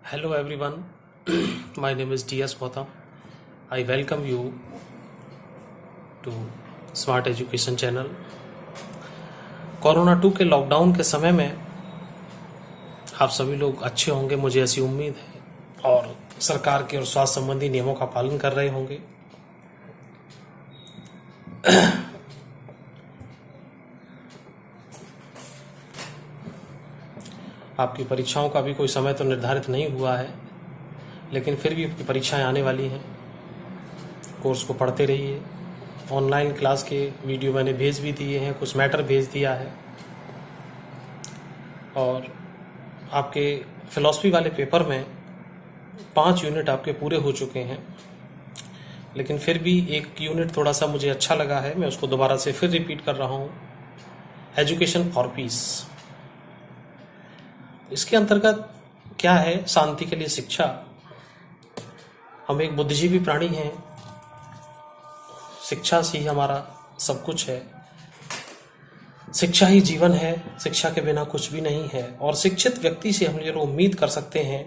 Hello everyone, my name is DS Gautam. I welcome you to Smart Education Channel. Corona 2 के lockdown के समय में आप सभी लोग अच्छे होंगे, मुझे ऐसी उम्मीद है, और सरकार के और स्वास्थ्य संबंधी नियमों का पालन कर रहे होंगे। आपकी परीक्षाओं का भी कोई समय तो निर्धारित नहीं हुआ है, लेकिन फिर भी आपकी परीक्षाएं आने वाली हैं। कोर्स को पढ़ते रहिए। ऑनलाइन क्लास के वीडियो मैंने भेज भी दिए हैं, कुछ मैटर भेज दिया है, और आपके फिलॉसफी वाले पेपर में 5 यूनिट आपके पूरे हो चुके हैं, लेकिन फिर भी एक यूनिट थोड़ा सा मुझे अच्छा लगा है, मैं उसको दोबारा से फिर रिपीट कर रहा हूँ। Education for piece. इसके अंतर्गत क्या है? शांति के लिए शिक्षा। हम एक बुद्धिजीवी प्राणी हैं, शिक्षा से ही हमारा सब कुछ है। शिक्षा ही जीवन है, शिक्षा के बिना कुछ भी नहीं है। और शिक्षित व्यक्ति से हम ये उम्मीद कर सकते हैं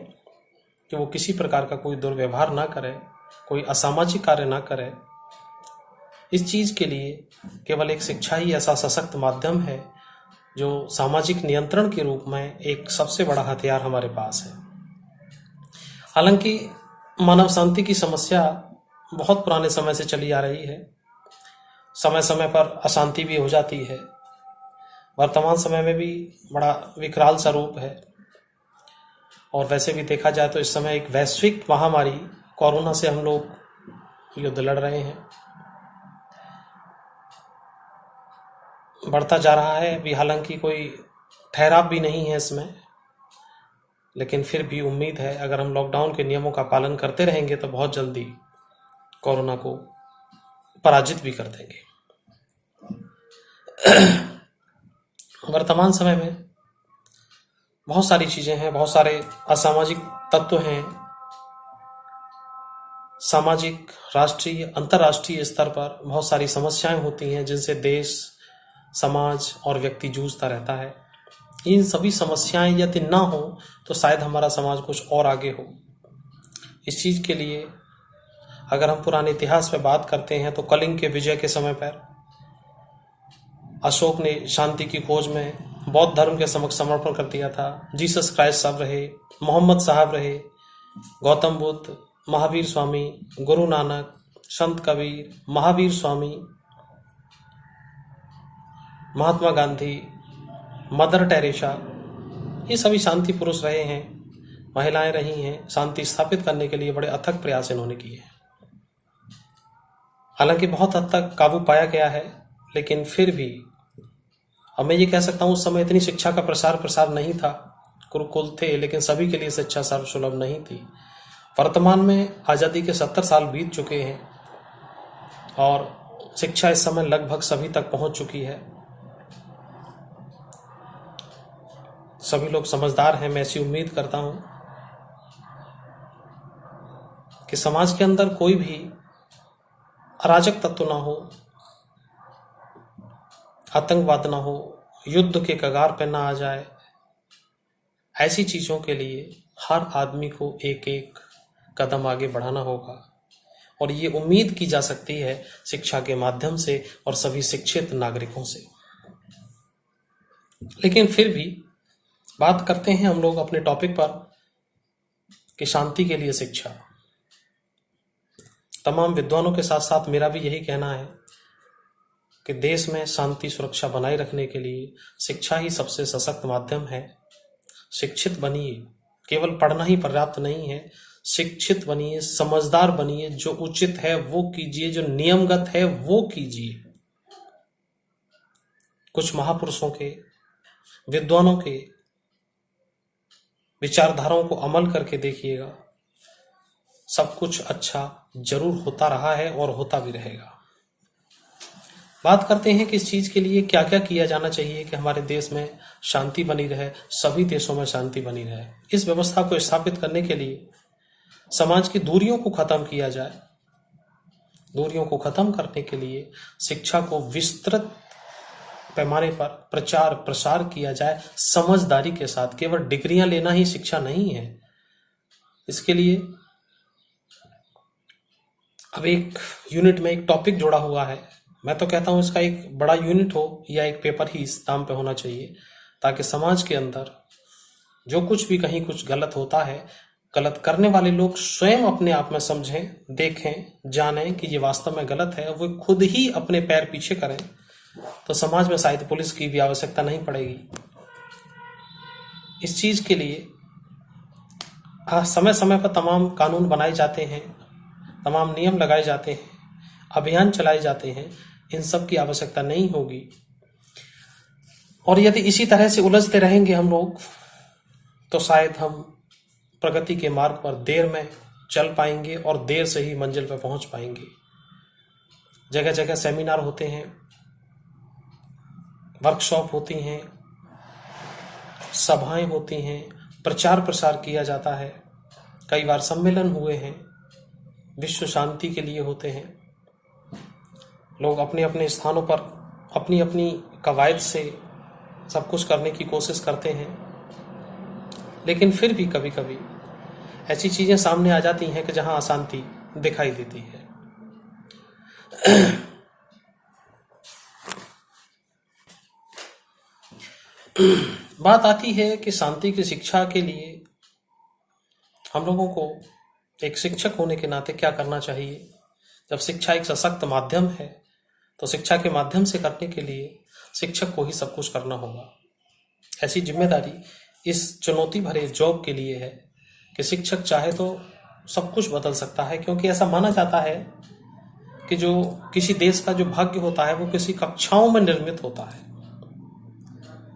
कि वो किसी प्रकार का कोई दुर्व्यवहार ना करे, कोई असामाजिक कार्य ना करे। इस चीज के लिए केवल एक शिक्षा ही ऐसा सशक्त माध्यम है जो सामाजिक नियंत्रण के रूप में एक सबसे बड़ा हथियार हमारे पास है। हालांकि मानव शांति की समस्या बहुत पुराने समय से चली आ रही है। समय समय पर अशांति भी हो जाती है। वर्तमान समय में भी बड़ा विकराल स्वरूप है। और वैसे भी देखा जाए तो इस समय एक वैश्विक महामारी कोरोना से हम लोग युद्ध लड़ रहे हैं। बढ़ता जा रहा है अभी, हालांकि कोई ठहराव भी नहीं है इसमें, लेकिन फिर भी उम्मीद है अगर हम लॉकडाउन के नियमों का पालन करते रहेंगे तो बहुत जल्दी कोरोना को पराजित भी कर देंगे। वर्तमान समय में बहुत सारी चीजें हैं, बहुत सारे असामाजिक तत्व हैं। सामाजिक, राष्ट्रीय, अंतर्राष्ट्रीय स्तर पर बहुत सारी समस्याएं होती हैं जिनसे देश, समाज और व्यक्ति जूझता रहता है। इन सभी समस्याएं यदि ना हो तो शायद हमारा समाज कुछ और आगे हो। इस चीज के लिए अगर हम पुराने इतिहास पे बात करते हैं तो कलिंग के विजय के समय पर अशोक ने शांति की खोज में बौद्ध धर्म के समक्ष समर्पण कर दिया था। जीसस क्राइस्ट साहब रहे, मोहम्मद साहब रहे, गौतम बुद्ध, महावीर स्वामी, गुरु नानक, संत कबीर, महावीर स्वामी, महात्मा गांधी, मदर टेरेसा, ये सभी शांति पुरुष रहे हैं। महिलाएं रही हैं। शांति स्थापित करने के लिए बड़े अथक प्रयास इन्होंने किए। हालांकि बहुत हद तक काबू पाया गया है, लेकिन फिर भी अब मैं ये कह सकता हूँ उस समय इतनी शिक्षा का प्रसार नहीं था। गुरुकुल थे, लेकिन सभी के लिए शिक्षा सर्वसुलभ नहीं थी। वर्तमान में आजादी के 70 साल बीत चुके हैं और शिक्षा इस समय लगभग सभी तक पहुंच चुकी है। सभी लोग समझदार हैं। मैं ऐसी उम्मीद करता हूं कि समाज के अंदर कोई भी अराजक तत्व ना हो, आतंकवाद ना हो, युद्ध के कगार पर ना आ जाए। ऐसी चीजों के लिए हर आदमी को एक एक कदम आगे बढ़ाना होगा, और ये उम्मीद की जा सकती है शिक्षा के माध्यम से और सभी शिक्षित नागरिकों से। लेकिन फिर भी बात करते हैं हम लोग अपने टॉपिक पर कि शांति के लिए शिक्षा। तमाम विद्वानों के साथ साथ मेरा भी यही कहना है कि देश में शांति सुरक्षा बनाए रखने के लिए शिक्षा ही सबसे सशक्त माध्यम है। शिक्षित बनिए, केवल पढ़ना ही पर्याप्त नहीं है। शिक्षित बनिए, समझदार बनिए, जो उचित है वो कीजिए, जो नियमगत है वो कीजिए। कुछ महापुरुषों के, विद्वानों के विचारधाराओं को अमल करके देखिएगा, सब कुछ अच्छा जरूर होता रहा है और होता भी रहेगा। बात करते हैं कि इस चीज के लिए क्या क्या किया जाना चाहिए कि हमारे देश में शांति बनी रहे, सभी देशों में शांति बनी रहे। इस व्यवस्था को स्थापित करने के लिए समाज की दूरियों को खत्म किया जाए। दूरियों को खत्म करने के लिए शिक्षा को विस्तृत पैमाने पर प्रचार प्रसार किया जाए समझदारी के साथ। केवल डिग्रियां लेना ही शिक्षा नहीं है। इसके लिए अब एक यूनिट में एक टॉपिक जोड़ा हुआ है। मैं तो कहता हूं इसका एक बड़ा यूनिट हो या एक पेपर ही इस नाम पे होना चाहिए, ताकि समाज के अंदर जो कुछ भी कहीं कुछ गलत होता है, गलत करने वाले लोग स्वयं अपने आप में समझें, देखें, जानें कि ये वास्तव में गलत है, वो खुद ही अपने पैर पीछे करें, तो समाज में शायद पुलिस की भी आवश्यकता नहीं पड़ेगी। इस चीज के लिए समय समय पर तमाम कानून बनाए जाते हैं, तमाम नियम लगाए जाते हैं, अभियान चलाए जाते हैं। इन सब की आवश्यकता नहीं होगी। और यदि इसी तरह से उलझते रहेंगे हम लोग, तो शायद हम प्रगति के मार्ग पर देर में चल पाएंगे और देर से ही मंजिल पर पहुंच पाएंगे। जगह जगह सेमिनार होते हैं, वर्कशॉप होती हैं, सभाएं होती हैं, प्रचार प्रसार किया जाता है, कई बार सम्मेलन हुए हैं, विश्व शांति के लिए होते हैं। लोग अपने अपने स्थानों पर अपनी अपनी कवायद से सब कुछ करने की कोशिश करते हैं, लेकिन फिर भी कभी कभी ऐसी चीजें सामने आ जाती हैं कि जहां अशांति दिखाई देती है। बात आती है कि शांति की शिक्षा के लिए हम लोगों को एक शिक्षक होने के नाते क्या करना चाहिए। जब शिक्षा एक सशक्त माध्यम है, तो शिक्षा के माध्यम से करने के लिए शिक्षक को ही सब कुछ करना होगा। ऐसी जिम्मेदारी इस चुनौती भरे जॉब के लिए है कि शिक्षक चाहे तो सब कुछ बदल सकता है, क्योंकि ऐसा माना जाता है कि जो किसी देश का जो भाग्य होता है वो किसी कक्षाओं में निर्मित होता है।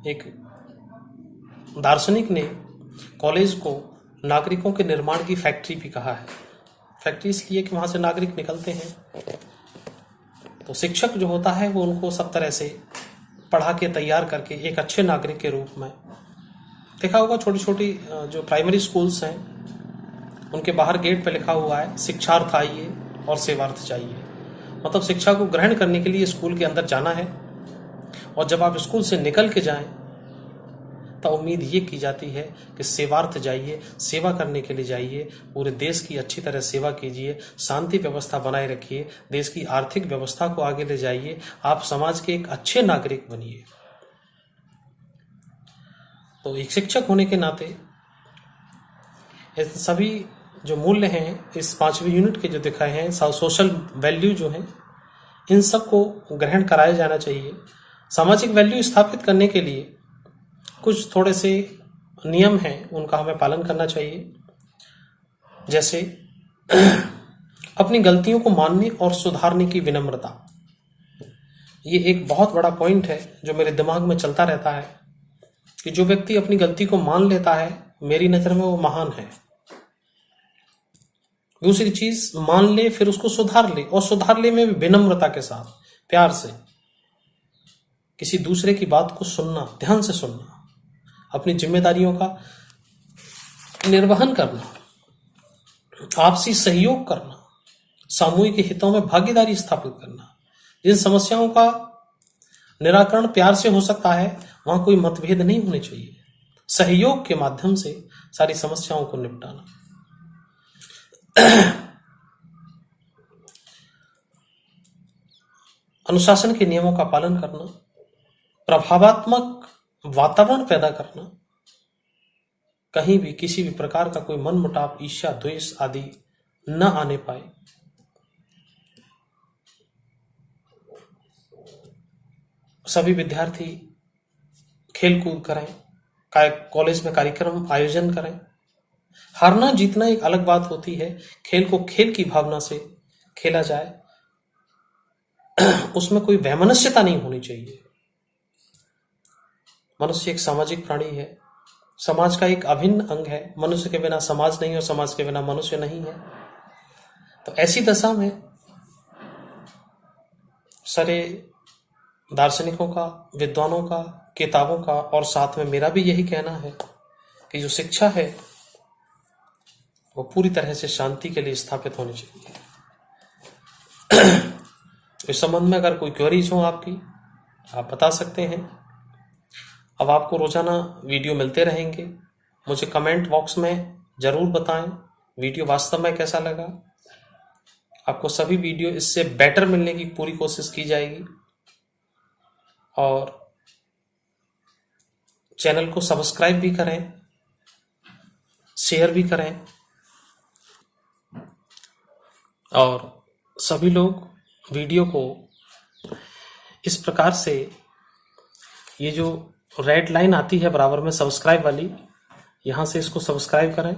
एक दार्शनिक ने कॉलेज को नागरिकों के निर्माण की फैक्ट्री भी कहा है। फैक्ट्री इसलिए कि वहां से नागरिक निकलते हैं, तो शिक्षक जो होता है वो उनको सब तरह से पढ़ा के तैयार करके एक अच्छे नागरिक के रूप में, देखा होगा छोटी छोटी जो प्राइमरी स्कूल्स हैं उनके बाहर गेट पे लिखा हुआ है शिक्षार्थ आइए और सेवार्थ जाइए। मतलब शिक्षा को ग्रहण करने के लिए स्कूल के अंदर जाना है, और जब आप स्कूल से निकल के जाएं तो उम्मीद ये की जाती है कि सेवार्थ जाइए, सेवा करने के लिए जाइए, पूरे देश की अच्छी तरह सेवा कीजिए, शांति व्यवस्था बनाए रखिए, देश की आर्थिक व्यवस्था को आगे ले जाइए, आप समाज के एक अच्छे नागरिक बनिए। तो एक शिक्षक होने के नाते इस सभी जो मूल्य हैं इस 5वीं यूनिट के जो दिखाए हैं, सोशल वैल्यू जो हैं, इन सब को ग्रहण कराया जाना चाहिए। सामाजिक वैल्यू स्थापित करने के लिए कुछ थोड़े से नियम हैं, उनका हमें पालन करना चाहिए। जैसे अपनी गलतियों को मानने और सुधारने की विनम्रता। ये एक बहुत बड़ा पॉइंट है जो मेरे दिमाग में चलता रहता है कि जो व्यक्ति अपनी गलती को मान लेता है, मेरी नजर में वो महान है। दूसरी चीज, मान ले फिर उसको सुधार ले, और सुधार ले में भी विनम्रता के साथ, प्यार से किसी दूसरे की बात को सुनना, ध्यान से सुनना, अपनी जिम्मेदारियों का निर्वहन करना, आपसी सहयोग करना, सामूहिक हितों में भागीदारी स्थापित करना। जिन समस्याओं का निराकरण प्यार से हो सकता है वहां कोई मतभेद नहीं होने चाहिए। सहयोग के माध्यम से सारी समस्याओं को निपटाना। अनुशासन के नियमों का पालन करना, प्रभावात्मक वातावरण पैदा करना, कहीं भी किसी भी प्रकार का कोई मनमुटाव, ईर्ष्या, द्वेष आदि न आने पाए। सभी विद्यार्थी खेल कूद करें, कॉलेज में कार्यक्रम आयोजन करें। हारना जीतना एक अलग बात होती है, खेल को खेल की भावना से खेला जाए, उसमें कोई वैमनस्यता नहीं होनी चाहिए। मनुष्य एक सामाजिक प्राणी है, समाज का एक अभिन्न अंग है। मनुष्य के बिना समाज नहीं और समाज के बिना मनुष्य नहीं है। तो ऐसी दशा में सारे दार्शनिकों का, विद्वानों का, किताबों का, और साथ में मेरा भी यही कहना है कि जो शिक्षा है वो पूरी तरह से शांति के लिए स्थापित होनी चाहिए। इस संबंध में अगर कोई क्वेरीज हो आपकी, आप बता सकते हैं। अब आपको रोजाना वीडियो मिलते रहेंगे, मुझे कमेंट बॉक्स में जरूर बताएं वीडियो वास्तव में कैसा लगा। आपको सभी वीडियो इससे बेटर मिलने की पूरी कोशिश की जाएगी और चैनल को सब्सक्राइब भी करें, शेयर भी करें और सभी लोग वीडियो को इस प्रकार से, ये जो रेड लाइन आती है बराबर में सब्सक्राइब वाली, यहाँ से इसको सब्सक्राइब करें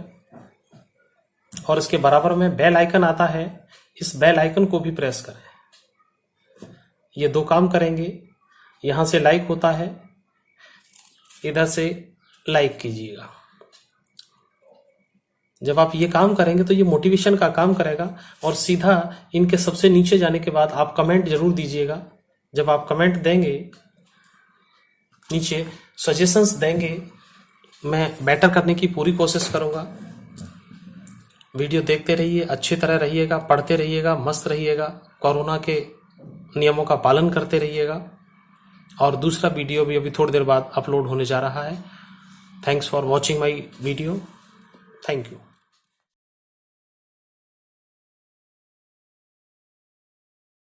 और इसके बराबर में बेल आइकन आता है, इस बेल आइकन को भी प्रेस करें। ये दो काम करेंगे। यहाँ से लाइक होता है, इधर से लाइक कीजिएगा। जब आप ये काम करेंगे तो ये मोटिवेशन का काम करेगा और सीधा इनके सबसे नीचे जाने के बाद आप कमेंट जरूर दीजिएगा। जब आप कमेंट देंगे, नीचे सजेशंस देंगे, मैं बेटर करने की पूरी कोशिश करूंगा। वीडियो देखते रहिए, अच्छी तरह रहिएगा, पढ़ते रहिएगा, मस्त रहिएगा, कोरोना के नियमों का पालन करते रहिएगा और दूसरा वीडियो भी अभी थोड़ी देर बाद अपलोड होने जा रहा है। Thanks for watching my video. Thank you.